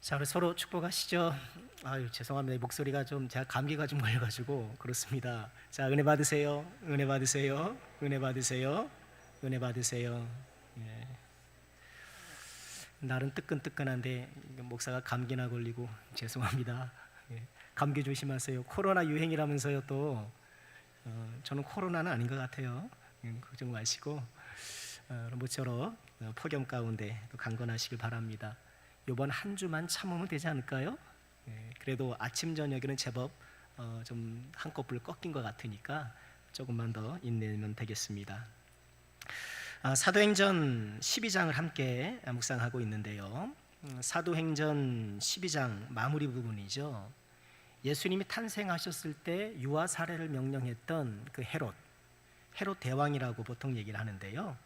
자, 우리 서로 축복하시죠. 아유, 죄송합니다. 목소리가 좀 제가 감기가 좀 걸려가지고 그렇습니다. 자, 은혜 받으세요. 은혜 받으세요. 은혜 받으세요. 은혜 받으세요. 예. 날은 뜨끈뜨끈한데 목사가 감기나 걸리고 죄송합니다. 예. 감기 조심하세요. 코로나 유행이라면서요 또. 저는 코로나는 아닌 것 같아요. 걱정 마시고 모처럼 폭염 가운데 또 강건하시길 바랍니다. 이번 한 주만 참으면 되지 않을까요? 그래도 아침 저녁에는 제법 좀 한꺼풀 꺾인 것 같으니까 조금만 더 인내면 되겠습니다. 사도행전 12장을 함께 묵상하고 있는데요. 사도행전 12장 마무리 부분이죠. 예수님이 탄생하셨을 때 유아 살해를 명령했던 그 헤롯 대왕이라고 보통 얘기를 하는데요.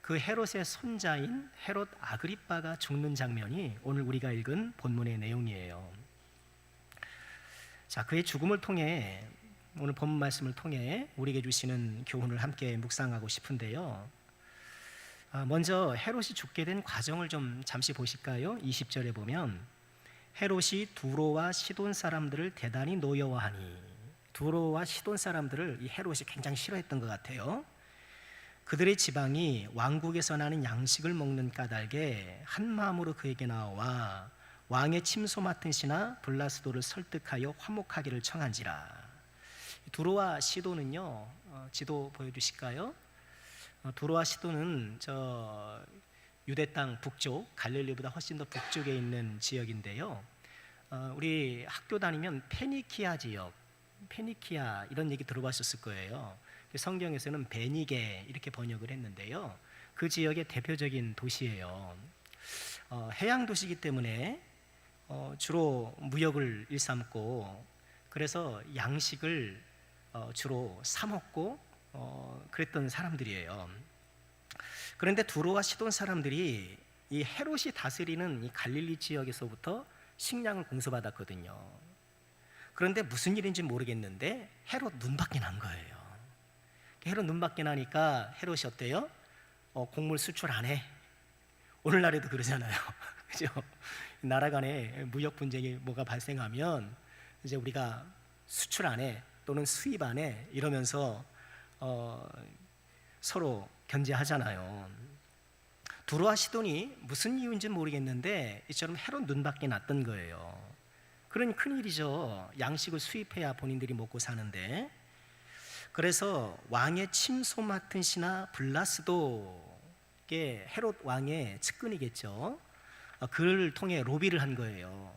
그 헤롯의 손자인 헤롯 아그리빠가 죽는 장면이 오늘 우리가 읽은 본문의 내용이에요. 자, 그의 죽음을 통해 오늘 본문 말씀을 통해 우리에게 주시는 교훈을 함께 묵상하고 싶은데요. 먼저 헤롯이 죽게 된 과정을 좀 잠시 보실까요? 20절에 보면 헤롯이 두로와 시돈 사람들을 대단히 노여워하니, 두로와 시돈 사람들을 이 헤롯이 굉장히 싫어했던 것 같아요. 그들의 지방이 왕국에서 나는 양식을 먹는 까닭에 한 마음으로 그에게 나와 왕의 침소 맡은 신하 블라스도를 설득하여 화목하기를 청한지라. 두로와 시도는요, 지도 보여주실까요? 두로와 시도는 저 유대 땅 북쪽, 갈릴리보다 훨씬 더 북쪽에 있는 지역인데요. 우리 학교 다니면 페니키아 지역, 페니키아 이런 얘기 들어봤었을 거예요. 성경에서는 베니게 이렇게 번역을 했는데요. 그 지역의 대표적인 도시예요. 해양 도시이기 때문에 주로 무역을 일삼고, 그래서 양식을 주로 사 먹고 그랬던 사람들이에요. 그런데 두로와 시돈 사람들이 이 헤롯이 다스리는 이 갈릴리 지역에서부터 식량을 공수받았거든요. 그런데 무슨 일인지 모르겠는데 헤롯 눈밖에 난 거예요. 헤롯 눈밖에 나니까 헤롯이 어때요? 곡물 수출 안 해. 오늘날에도 그러잖아요. 그죠? 나라 간에 무역 분쟁이 뭐가 발생하면 이제 우리가 수출 안 해 또는 수입 안 해 이러면서 서로 견제하잖아요. 두로와 시돈이 무슨 이유인지 모르겠는데 이처럼 헤롯 눈밖에 났던 거예요. 그러니 큰일이죠. 양식을 수입해야 본인들이 먹고 사는데. 그래서 왕의 침소 맡은 신하 블라스도께, 헤롯 왕의 측근이겠죠, 그를 통해 로비를 한 거예요.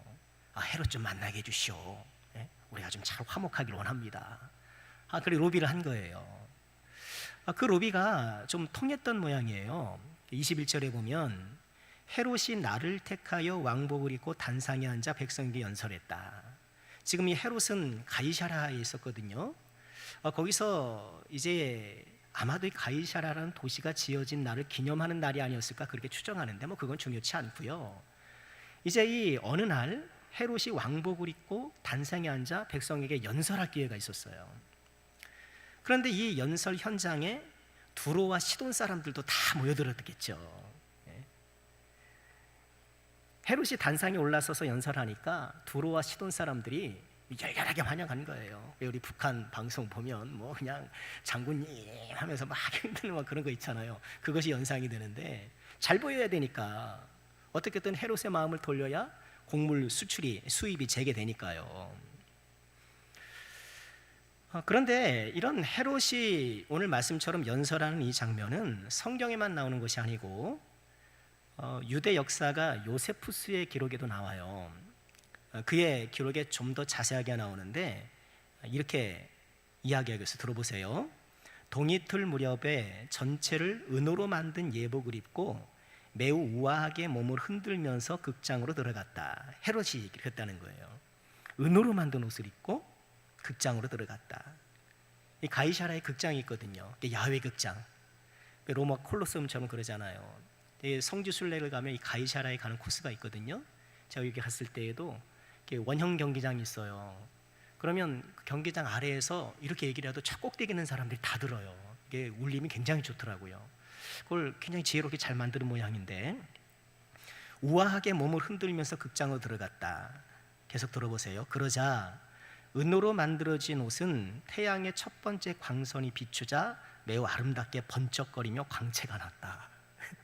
헤롯 좀 만나게 해주시오. 우리가 좀 잘 화목하기를 원합니다. 그래 로비를 한 거예요. 그 로비가 좀 통했던 모양이에요. 21절에 보면 헤롯이 나를 택하여 왕복을 입고 단상에 앉아 백성에게 연설했다. 지금 이 헤롯은 가이사라에 있었거든요. 거기서 이제 아마도 이 가이사라라는 도시가 지어진 날을 기념하는 날이 아니었을까 그렇게 추정하는데 뭐 그건 중요치 않고요. 이제 이 어느 날 헤롯이 왕복을 입고 단상에 앉아 백성에게 연설할 기회가 있었어요. 그런데 이 연설 현장에 두로와 시돈 사람들도 다 모여들었겠죠. 헤롯이 단상에 올라서서 연설하니까 두로와 시돈 사람들이 열렬하게 환영한 거예요. 우리 북한 방송 보면 뭐 그냥 장군님 하면서 막 흔들고 막 그런 거 있잖아요. 그것이 연상이 되는데 잘 보여야 되니까 어떻게든 헤롯의 마음을 돌려야 곡물 수입이 재개되니까요. 그런데 이런 헤롯이 오늘 말씀처럼 연설하는 이 장면은 성경에만 나오는 것이 아니고 유대 역사가 요세푸스의 기록에도 나와요. 그의 기록에 좀 더 자세하게 나오는데 이렇게 이야기하겠어요. 들어보세요. 동이틀 무렵에 전체를 은으로 만든 예복을 입고 매우 우아하게 몸을 흔들면서 극장으로 들어갔다. 헤롯이 그랬다는 거예요. 은으로 만든 옷을 입고 극장으로 들어갔다. 이 가이사라의 극장이 있거든요. 야훼 극장. 로마 콜로세움처럼 그러잖아요. 성지 순례를 가면 이 가이사라에 가는 코스가 있거든요. 제가 여기 갔을 때에도 원형 경기장이 있어요. 그러면 그 경기장 아래에서 이렇게 얘기를 해도 저 꼭대기 있는 사람들이 다 들어요. 이게 울림이 굉장히 좋더라고요. 그걸 굉장히 지혜롭게 잘 만드는 모양인데, 우아하게 몸을 흔들면서 극장으로 들어갔다. 계속 들어보세요. 그러자 은으로 만들어진 옷은 태양의 첫 번째 광선이 비추자 매우 아름답게 번쩍거리며 광채가 났다.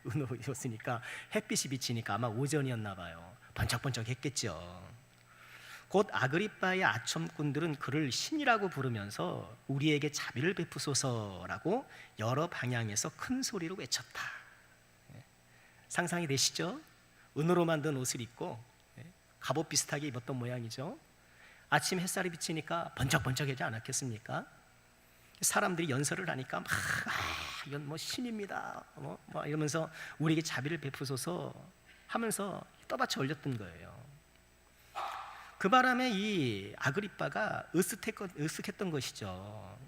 은으로 입었으니까 햇빛이 비치니까 아마 오전이었나 봐요. 번쩍번쩍했겠죠. 곧 아그리빠의 아첨꾼들은 그를 신이라고 부르면서 우리에게 자비를 베푸소서라고 여러 방향에서 큰 소리로 외쳤다. 상상이 되시죠? 은으로 만든 옷을 입고 갑옷 비슷하게 입었던 모양이죠. 아침 햇살이 비치니까 번쩍번쩍하지 않았겠습니까? 사람들이 연설을 하니까 막 이건 뭐 신입니다 뭐 이러면서 우리에게 자비를 베푸소서 하면서 떠받쳐 올렸던 거예요. 그 바람에 이 아그리빠가 으쓱했던 것이죠.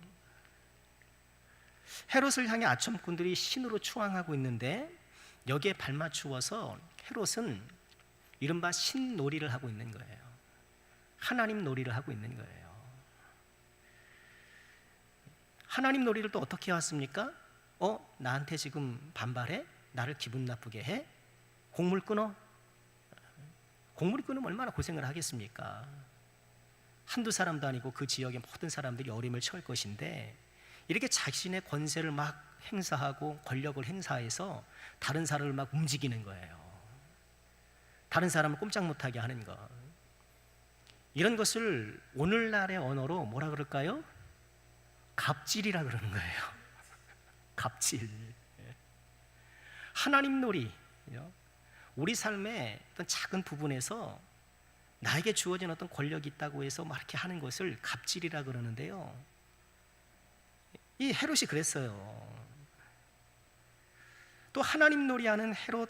헤롯을 향해 아첨꾼들이 신으로 추앙하고 있는데 여기에 발맞추어서 헤롯은 이른바 신놀이를 하고 있는 거예요. 하나님 놀이를 하고 있는 거예요. 하나님 놀이를 또 어떻게 해왔습니까? 나한테 지금 반발해? 나를 기분 나쁘게 해? 곡물 끊어? 곡물이 끊으면 얼마나 고생을 하겠습니까? 한두 사람도 아니고 그 지역의 모든 사람들이 어림을 처할 것인데 이렇게 자신의 권세를 막 행사하고 권력을 행사해서 다른 사람을 막 움직이는 거예요. 다른 사람을 꼼짝 못하게 하는 것. 이런 것을 오늘날의 언어로 뭐라 그럴까요? 갑질이라 그러는 거예요. 갑질. 하나님 놀이. 우리 삶의 어떤 작은 부분에서 나에게 주어진 어떤 권력이 있다고 해서 막 이렇게 하는 것을 갑질이라 그러는데요. 이 헤롯이 그랬어요. 또 하나님 놀이하는 헤롯,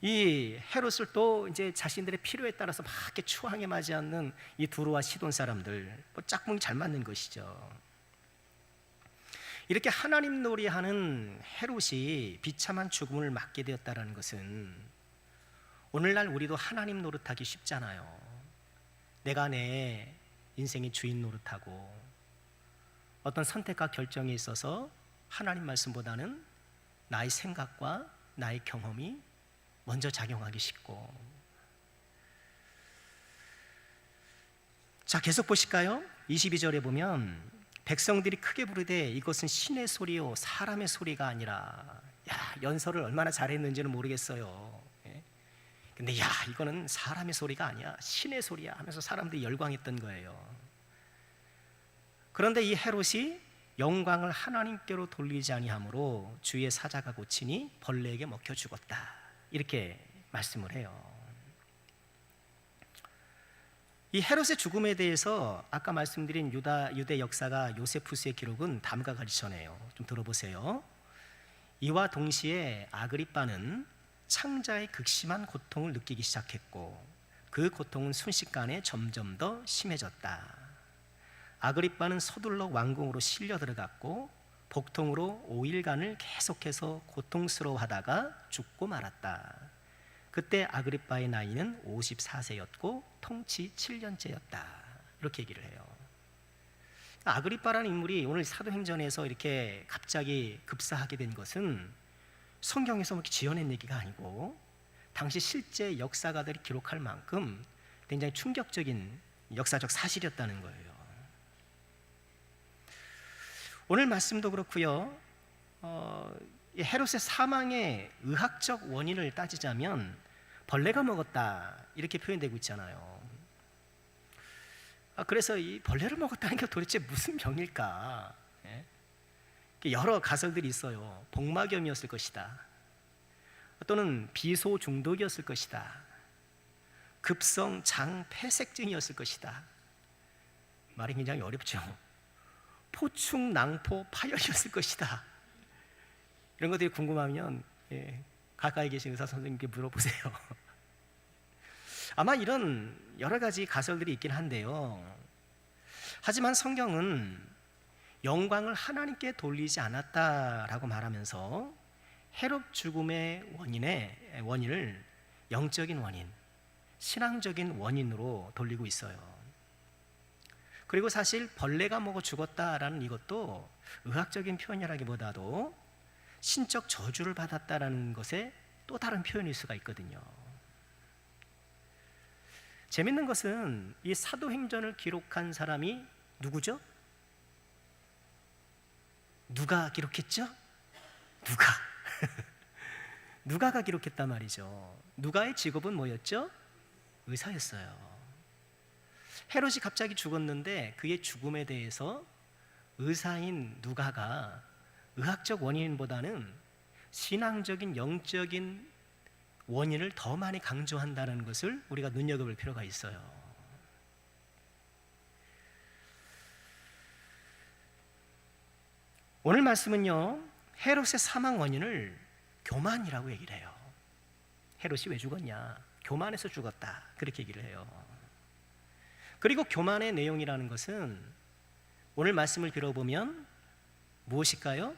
이 헤롯을 또 이제 자신들의 필요에 따라서 막 이렇게 추앙에 맞지 않는 이 두루와 시돈 사람들, 뭐 짝꿍이 잘 맞는 것이죠. 이렇게 하나님 놀이하는 헤롯이 비참한 죽음을 맞게 되었다는 것은 오늘날 우리도 하나님 노릇하기 쉽잖아요. 내가 내 인생의 주인 노릇하고 어떤 선택과 결정에 있어서 하나님 말씀보다는 나의 생각과 나의 경험이 먼저 작용하기 쉽고. 자, 계속 보실까요? 22절에 보면 백성들이 크게 부르되 이것은 신의 소리요 사람의 소리가 아니라. 연설을 얼마나 잘했는지는 모르겠어요. 근데 이거는 사람의 소리가 아니야, 신의 소리야 하면서 사람들이 열광했던 거예요. 그런데 이 헤롯이 영광을 하나님께로 돌리지 아니하므로 주의 사자가 고치니 벌레에게 먹혀 죽었다, 이렇게 말씀을 해요. 이 헤롯의 죽음에 대해서 아까 말씀드린 유대 역사가 요세푸스의 기록은 다음과 같이 전해요. 좀 들어보세요. 이와 동시에 아그리빠는 창자의 극심한 고통을 느끼기 시작했고 그 고통은 순식간에 점점 더 심해졌다. 아그리빠는 서둘러 왕궁으로 실려 들어갔고 복통으로 5일간을 계속해서 고통스러워하다가 죽고 말았다. 그때 아그리빠의 나이는 54세였고 통치 7년째였다. 이렇게 얘기를 해요. 아그리빠라는 인물이 오늘 사도행전에서 이렇게 갑자기 급사하게 된 것은 성경에서 이렇게 지어낸 얘기가 아니고 당시 실제 역사가들이 기록할 만큼 굉장히 충격적인 역사적 사실이었다는 거예요. 오늘 말씀도 그렇고요. 헤롯의 사망의 의학적 원인을 따지자면 벌레가 먹었다, 이렇게 표현되고 있잖아요. 그래서 이 벌레를 먹었다는 게 도대체 무슨 병일까? 여러 가설들이 있어요. 복막염이었을 것이다, 또는 비소 중독이었을 것이다, 급성 장 폐색증이었을 것이다. 말이 굉장히 어렵죠. 포충 낭포 파열이었을 것이다. 이런 것들이 궁금하면 가까이 계신 의사 선생님께 물어보세요. 아마 이런 여러 가지 가설들이 있긴 한데요. 하지만 성경은 영광을 하나님께 돌리지 않았다라고 말하면서 헤롯 죽음의 원인을 영적인 원인, 신앙적인 원인으로 돌리고 있어요. 그리고 사실 벌레가 먹어 죽었다라는 이것도 의학적인 표현이라기보다도 신적 저주를 받았다라는 것의 또 다른 표현일 수가 있거든요. 재밌는 것은 이 사도행전을 기록한 사람이 누구죠? 누가 기록했죠? 누가. 누가가 기록했단 말이죠. 누가의 직업은 뭐였죠? 의사였어요. 헤롯이 갑자기 죽었는데 그의 죽음에 대해서 의사인 누가가 의학적 원인보다는 신앙적인 영적인 원인을 더 많이 강조한다는 것을 우리가 눈여겨볼 필요가 있어요. 오늘 말씀은요, 헤롯의 사망 원인을 교만이라고 얘기를 해요. 헤롯이 왜 죽었냐? 교만해서 죽었다. 그렇게 얘기를 해요. 그리고 교만의 내용이라는 것은 오늘 말씀을 들어보면 무엇일까요?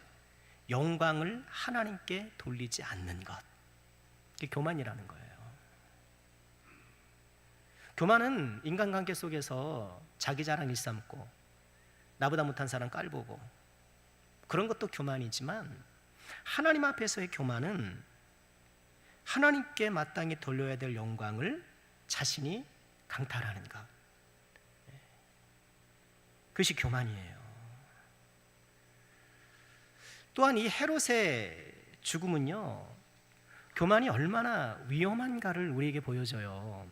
영광을 하나님께 돌리지 않는 것. 그게 교만이라는 거예요. 교만은 인간관계 속에서 자기 자랑 일삼고 나보다 못한 사람 깔보고 그런 것도 교만이지만 하나님 앞에서의 교만은 하나님께 마땅히 돌려야 될 영광을 자신이 강탈하는 것. 그것이 교만이에요. 또한 이 헤롯의 죽음은요, 교만이 얼마나 위험한가를 우리에게 보여줘요.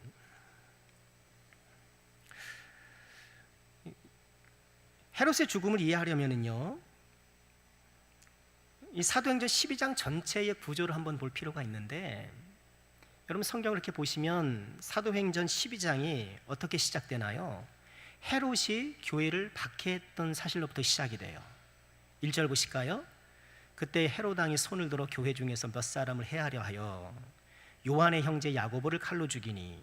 헤롯의 죽음을 이해하려면요, 이 사도행전 12장 전체의 구조를 한번 볼 필요가 있는데, 여러분 성경을 이렇게 보시면 사도행전 12장이 어떻게 시작되나요? 헤롯이 교회를 박해했던 사실로부터 시작이 돼요. 1절 보실까요? 그때 헤롯 왕이 손을 들어 교회 중에서 몇 사람을 해하려 하여 요한의 형제 야고보를 칼로 죽이니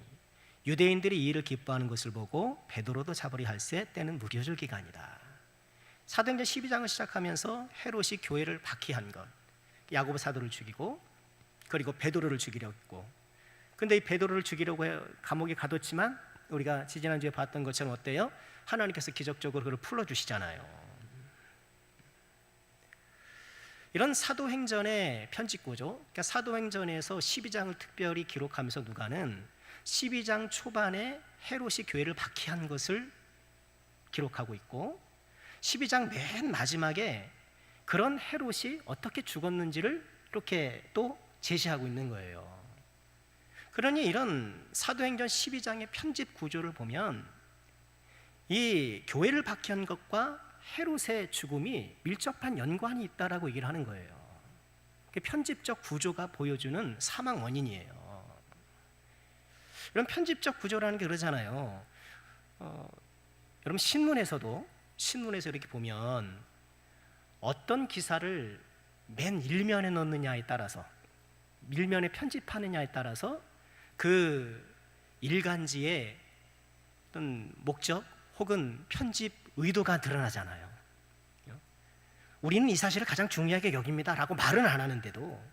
유대인들이 이 일을 기뻐하는 것을 보고 베드로도 잡으려 할새 때는 무교절 기간이다. 사도행전 12장을 시작하면서 헤롯이 교회를 박해한 것, 야고보 사도를 죽이고 그리고 베드로를 죽이려고 했고, 근데 이 베드로를 죽이려고 감옥에 가뒀지만 우리가 지지난주에 봤던 것처럼 어때요? 하나님께서 기적적으로 그를 풀어주시잖아요. 이런 사도행전의 편집구조, 그러니까 사도행전에서 12장을 특별히 기록하면서 누가는 12장 초반에 헤롯이 교회를 박해한 것을 기록하고 있고 12장 맨 마지막에 그런 헤롯이 어떻게 죽었는지를 이렇게 또 제시하고 있는 거예요. 그러니 이런 사도행전 12장의 편집 구조를 보면 이 교회를 박해한 것과 헤롯의 죽음이 밀접한 연관이 있다라고 얘기를 하는 거예요. 편집적 구조가 보여주는 사망 원인이에요. 이런 편집적 구조라는 게 그러잖아요. 여러분 신문에서 이렇게 보면 어떤 기사를 맨 일면에 넣느냐에 따라서, 일면에 편집하느냐에 따라서 그 일간지의 어떤 목적 혹은 편집 의도가 드러나잖아요. 우리는 이 사실을 가장 중요하게 여깁니다 라고 말은 안 하는데도,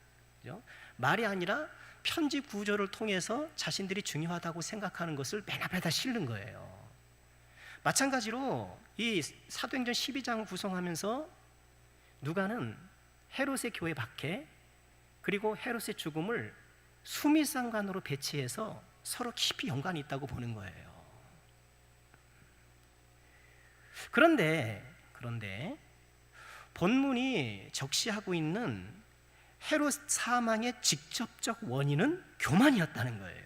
그죠? 말이 아니라 편집 구조를 통해서 자신들이 중요하다고 생각하는 것을 맨 앞에다 실는 거예요. 마찬가지로 이 사도행전 12장을 구성하면서 누가는 헤롯의 교회 박해 그리고 헤롯의 죽음을 수미상관으로 배치해서 서로 깊이 연관이 있다고 보는 거예요. 그런데 본문이 적시하고 있는 헤롯 사망의 직접적 원인은 교만이었다는 거예요.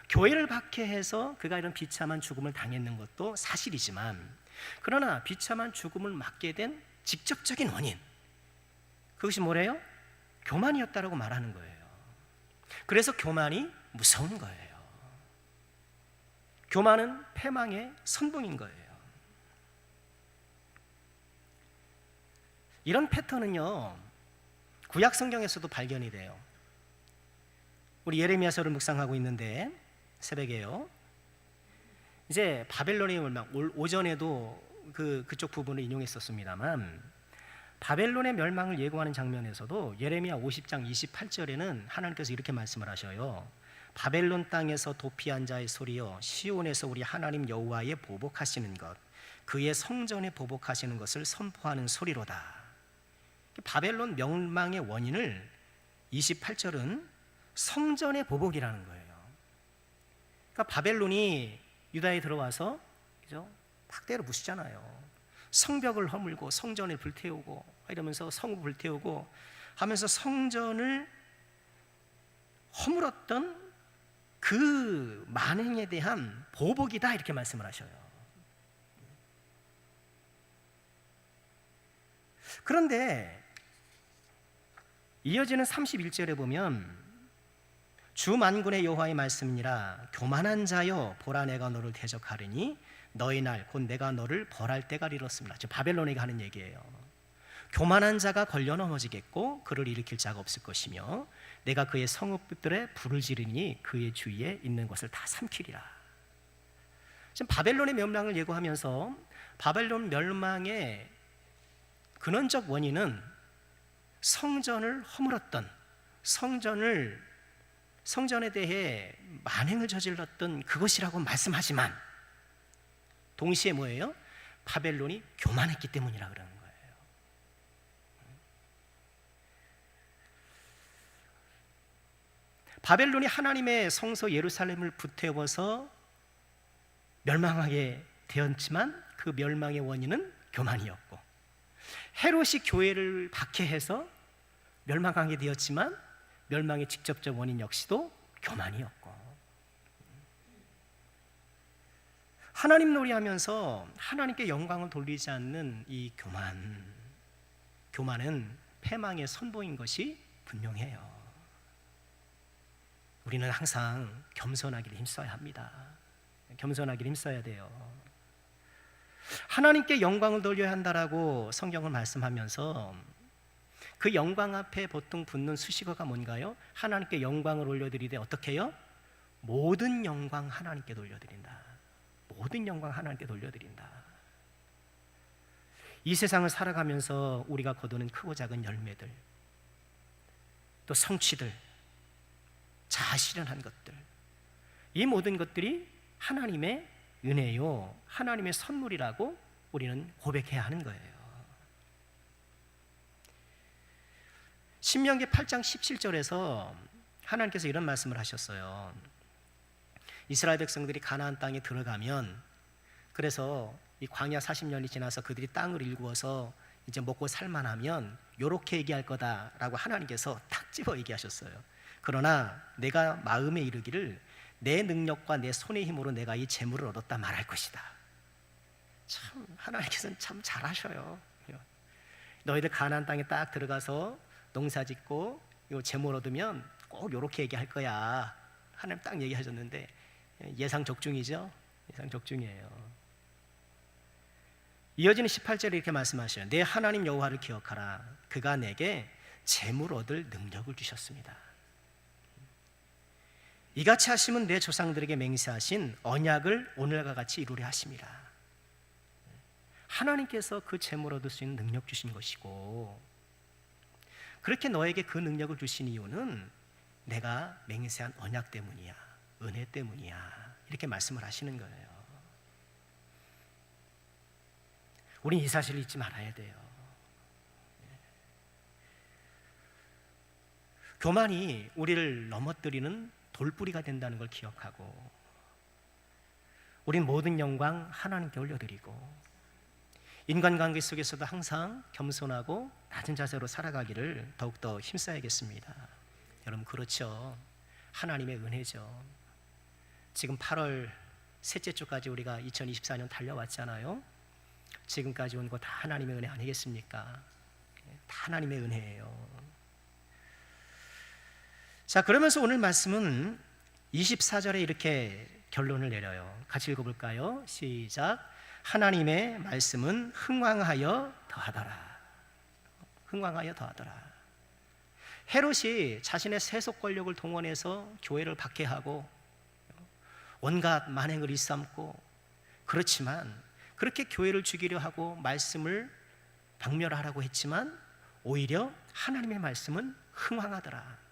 교회를 박해해서 그가 이런 비참한 죽음을 당했는 것도 사실이지만, 그러나 비참한 죽음을 맞게 된 직접적인 원인, 그것이 뭐래요? 교만이었다라고 말하는 거예요. 그래서 교만이 무서운 거예요. 교만은 패망의 선봉인 거예요. 이런 패턴은요, 구약 성경에서도 발견이 돼요. 우리 예레미야서를 묵상하고 있는데 새벽에요. 이제 바벨론의 멸망, 오전에도 그쪽 부분을 인용했었습니다만, 바벨론의 멸망을 예고하는 장면에서도 예레미야 50장 28절에는 하나님께서 이렇게 말씀을 하셔요. 바벨론 땅에서 도피한 자의 소리여, 시온에서 우리 하나님 여호와의 보복하시는 것, 그의 성전에 보복하시는 것을 선포하는 소리로다. 바벨론 멸망의 원인을 28절은 성전의 보복이라는 거예요. 그러니까 바벨론이 유다에 들어와서 그죠? 막 때려 부수잖아요. 성벽을 허물고 성전을 불태우고 이러면서 성을 불태우고 하면서 성전을 허물었던 그 만행에 대한 보복이다 이렇게 말씀을 하셔요. 그런데 이어지는 31절에 보면 주 만군의 여호와의 말씀이니라 교만한 자여 보라 내가 너를 대적하리니 너희 날 곧 내가 너를 벌할 때가 이르렀습니다. 지금 바벨론에게 하는 얘기예요. 교만한 자가 걸려 넘어지겠고 그를 일으킬 자가 없을 것이며 내가 그의 성읍들에 불을 지르니 그의 주위에 있는 것을 다 삼키리라. 지금 바벨론의 멸망을 예고하면서 바벨론 멸망의 근원적 원인은 성전을 허물었던 성전에 대해 만행을 저질렀던 그것이라고 말씀하지만 동시에 뭐예요? 바벨론이 교만했기 때문이라 그러는 거예요. 바벨론이 하나님의 성소 예루살렘을 불태워서 멸망하게 되었지만 그 멸망의 원인은 교만이었고, 헤롯이 교회를 박해해서 멸망하게 되었지만 멸망의 직접적 원인 역시도 교만이었고, 하나님 놀이하면서 하나님께 영광을 돌리지 않는 이 교만은 패망의 선보인 것이 분명해요. 우리는 항상 겸손하기를 힘써야 합니다. 겸손하기를 힘써야 돼요. 하나님께 영광을 돌려야 한다라고 성경을 말씀하면서 그 영광 앞에 보통 붙는 수식어가 뭔가요? 하나님께 영광을 올려드리되 어떻게 해요? 모든 영광 하나님께 돌려드린다. 모든 영광 하나님께 돌려드린다. 이 세상을 살아가면서 우리가 거두는 크고 작은 열매들, 또 성취들, 자아실현한 것들, 이 모든 것들이 하나님의 은혜요, 하나님의 선물이라고 우리는 고백해야 하는 거예요. 신명기 8장 17절에서 하나님께서 이런 말씀을 하셨어요. 이스라엘 백성들이 가나안 땅에 들어가면, 그래서 이 광야 40년이 지나서 그들이 땅을 일구어서 이제 먹고 살만하면 요렇게 얘기할 거다라고 하나님께서 탁 집어 얘기하셨어요. 그러나 내가 마음에 이르기를 내 능력과 내 손의 힘으로 내가 이 재물을 얻었다 말할 것이다. 참 하나님께서는 참 잘하셔요. 너희들 가나안 땅에 딱 들어가서 농사짓고 요 재물 얻으면 꼭 요렇게 얘기할 거야. 하나님 딱 얘기하셨는데 예상 적중이죠. 예상 적중이에요. 이어지는 18절에 이렇게 말씀하셔요. 내 하나님 여호와를 기억하라. 그가 내게 재물 얻을 능력을 주셨습니다. 이같이 하시면 내 조상들에게 맹세하신 언약을 오늘과 같이 이루려 하심이라. 하나님께서 그 재물 얻을 수 있는 능력 주신 것이고, 그렇게 너에게 그 능력을 주신 이유는 내가 맹세한 언약 때문이야, 은혜 때문이야, 이렇게 말씀을 하시는 거예요. 우린 이 사실을 잊지 말아야 돼요. 교만이 우리를 넘어뜨리는 돌뿌리가 된다는 걸 기억하고, 우린 모든 영광 하나님께 올려드리고, 인간관계 속에서도 항상 겸손하고 낮은 자세로 살아가기를 더욱더 힘써야겠습니다. 여러분, 그렇죠. 하나님의 은혜죠. 지금 8월 셋째 주까지 우리가 2024년 달려왔잖아요. 지금까지 온 거 다 하나님의 은혜 아니겠습니까? 다 하나님의 은혜예요. 자, 그러면서 오늘 말씀은 24절에 이렇게 결론을 내려요. 같이 읽어볼까요? 시작. 하나님의 말씀은 흥왕하여 더하더라. 흥왕하여 더하더라. 헤롯이 자신의 세속 권력을 동원해서 교회를 박해하고 온갖 만행을 일삼고, 그렇지만 그렇게 교회를 죽이려 하고 말씀을 박멸하라고 했지만 오히려 하나님의 말씀은 흥왕하더라.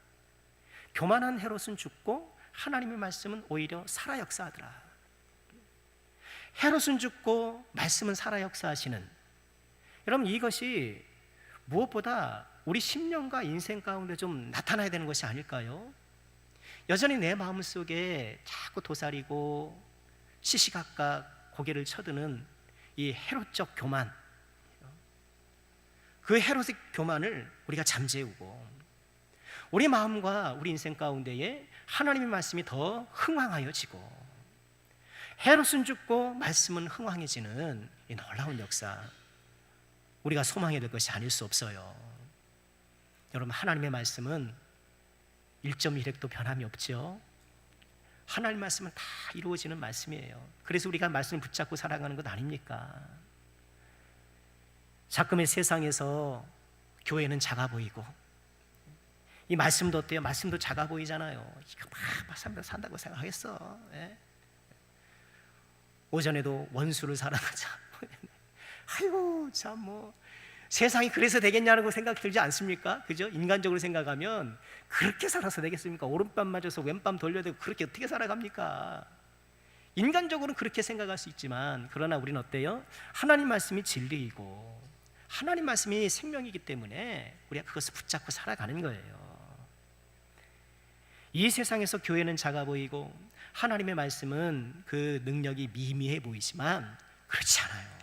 교만한 헤롯은 죽고 하나님의 말씀은 오히려 살아 역사하더라. 헤롯은 죽고 말씀은 살아 역사하시는, 여러분, 이것이 무엇보다 우리 심령과 인생 가운데 좀 나타나야 되는 것이 아닐까요? 여전히 내 마음속에 자꾸 도사리고 시시각각 고개를 쳐드는 이 헤롯적 교만, 그 헤롯의 교만을 우리가 잠재우고 우리 마음과 우리 인생 가운데에 하나님의 말씀이 더 흥황하여지고 헤롯은 죽고 말씀은 흥황해지는 이 놀라운 역사, 우리가 소망해야 될 것이 아닐 수 없어요. 여러분, 하나님의 말씀은 1.1획도 변함이 없죠. 하나님 말씀은 다 이루어지는 말씀이에요. 그래서 우리가 말씀을 붙잡고 살아가는 것 아닙니까? 자꾸의 세상에서 교회는 작아 보이고, 이 말씀도 어때요? 말씀도 작아 보이잖아요. 이거 막 산다고 생각하겠어. 예? 오전에도 원수를 사랑하자. 아이고 참 뭐 세상이 그래서 되겠냐는 생각 들지 않습니까? 그죠? 인간적으로 생각하면 그렇게 살아서 되겠습니까? 오른밤 맞아서 왼밤 돌려대고 그렇게 어떻게 살아갑니까? 인간적으로는 그렇게 생각할 수 있지만, 그러나 우리는 어때요? 하나님 말씀이 진리이고 하나님 말씀이 생명이기 때문에 우리가 그것을 붙잡고 살아가는 거예요. 이 세상에서 교회는 작아 보이고 하나님의 말씀은 그 능력이 미미해 보이지만 그렇지 않아요.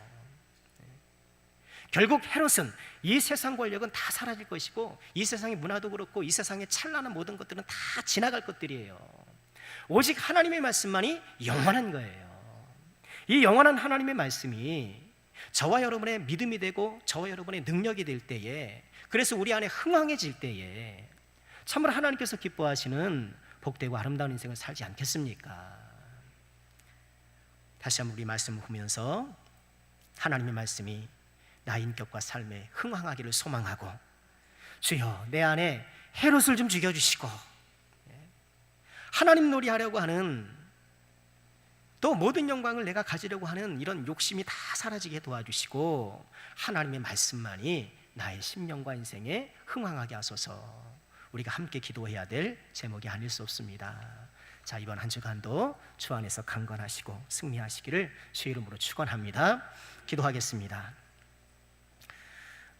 결국 헤롯은 이 세상 권력은 다 사라질 것이고 이 세상의 문화도 그렇고 이 세상의 찬란한 모든 것들은 다 지나갈 것들이에요. 오직 하나님의 말씀만이 영원한 거예요. 이 영원한 하나님의 말씀이 저와 여러분의 믿음이 되고 저와 여러분의 능력이 될 때에, 그래서 우리 안에 흥황해질 때에 참으로 하나님께서 기뻐하시는 복되고 아름다운 인생을 살지 않겠습니까? 다시 한번 우리 말씀을 보면서 하나님의 말씀이 나의 인격과 삶에 흥황하기를 소망하고, 주여 내 안에 헤롯을 좀 죽여주시고 하나님 놀이하려고 하는, 또 모든 영광을 내가 가지려고 하는 이런 욕심이 다 사라지게 도와주시고 하나님의 말씀만이 나의 심령과 인생에 흥황하게 하소서. 우리가 함께 기도해야 될 제목이 아닐 수 없습니다. 자, 이번 한 주간도 주 안에서 강건하시고 승리하시기를 주의 이름으로 축원합니다. 기도하겠습니다.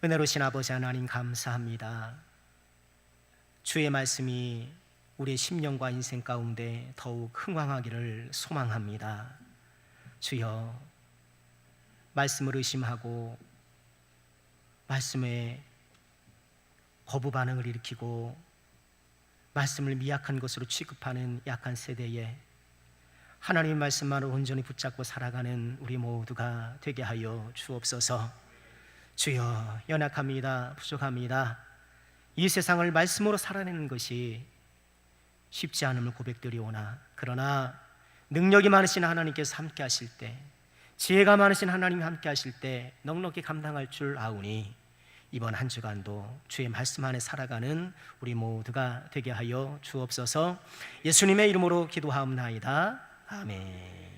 은혜로우신 아버지 하나님, 감사합니다. 주의 말씀이 우리의 심령과 인생 가운데 더욱 흥황하기를 소망합니다. 주여, 말씀을 의심하고 말씀에 거부 반응을 일으키고 말씀을 미약한 것으로 취급하는 약한 세대에 하나님의 말씀만을 온전히 붙잡고 살아가는 우리 모두가 되게 하여 주옵소서. 주여, 연약합니다. 부족합니다. 이 세상을 말씀으로 살아내는 것이 쉽지 않음을 고백드리오나, 그러나 능력이 많으신 하나님께서 함께 하실 때, 지혜가 많으신 하나님이 함께 하실 때 넉넉히 감당할 줄 아오니 이번 한 주간도 주의 말씀 안에 살아가는 우리 모두가 되게 하여 주옵소서. 예수님의 이름으로 기도하옵나이다. 아멘.